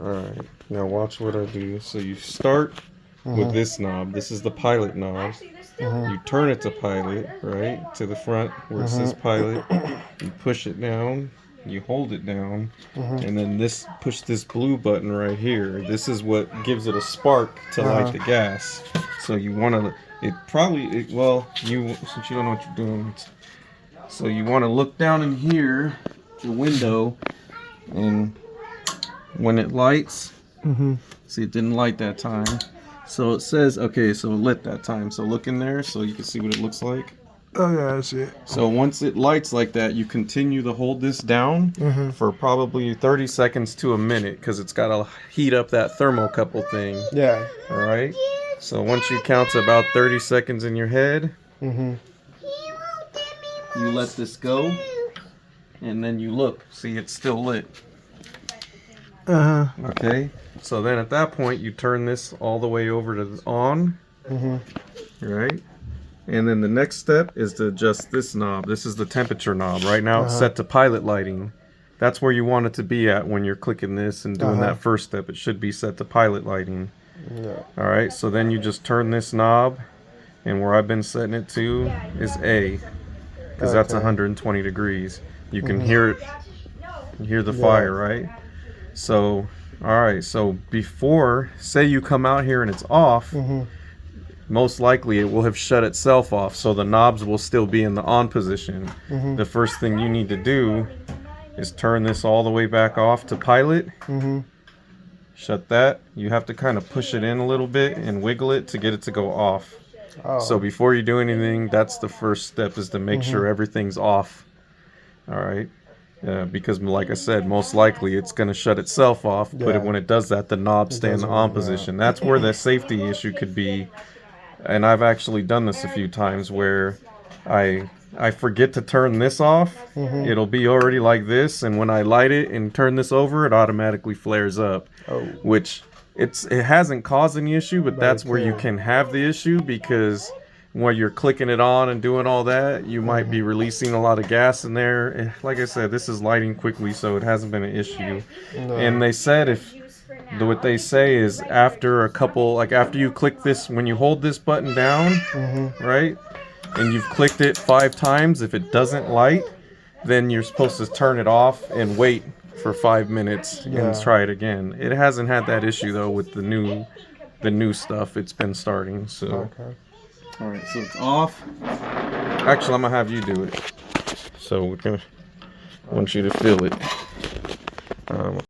Alright, now watch what I do. So you start with this knob. This is the pilot knob. You turn it to pilot, right? To the front where it says pilot. You push it down. You hold it down. And then push this blue button right here. This is what gives it a spark to light the gas. So you want to, since you don't know what you're doing. So you want to look down in here, the window, and when it lights, see, it didn't light that time. So it says, okay, so it lit that time. So look in there so you can see what it looks like. Oh yeah, I see it. So once it lights like that, you continue to hold this down for probably 30 seconds to a minute because it's got to heat up that thermocouple thing. Yeah. All right. So once you count to about 30 seconds in your head, you let this go, and then you look. See, it's still lit. Okay. So then at that point, you turn this all the way over to on. Right. And then the next step is to adjust this knob. This is the temperature knob. Right now it's set to pilot lighting. That's where you want it to be at when you're clicking this and doing that first step. It should be set to pilot lighting. All right, so then you just turn this knob, and where I've been setting it to is A, because that's 120 degrees. You can hear it, you hear the fire, right? So, all right, so before, say you come out here and it's off, most likely it will have shut itself off, so the knobs will still be in the on position. The first thing you need to do is turn this all the way back off to pilot. Shut that. You have to kind of push it in a little bit and wiggle it to get it to go off. So before you do anything, that's the first step, is to make sure everything's off. All right. Because like I said, most likely it's going to shut itself off, but when it does that, the knobs stay in the on position. That's where the safety issue could be. And I've actually done this a few times where I forget to turn this off. It'll be already like this, and when I light it and turn this over, it automatically flares up. Which it hasn't caused any issue, but that's where you can have the issue, because when you're clicking it on and doing all that, you might be releasing a lot of gas in there. Like I said, this is lighting quickly, so it hasn't been an issue. And they said what they say is after a couple, like after you click this, when you hold this button down, right, and you've clicked it 5 times, if it doesn't light, then you're supposed to turn it off and wait for 5 minutes and try it again. It hasn't had that issue though with the new stuff. It's been starting. So all right, so it's off. Actually, I'm gonna have you do it. So I want you to feel it.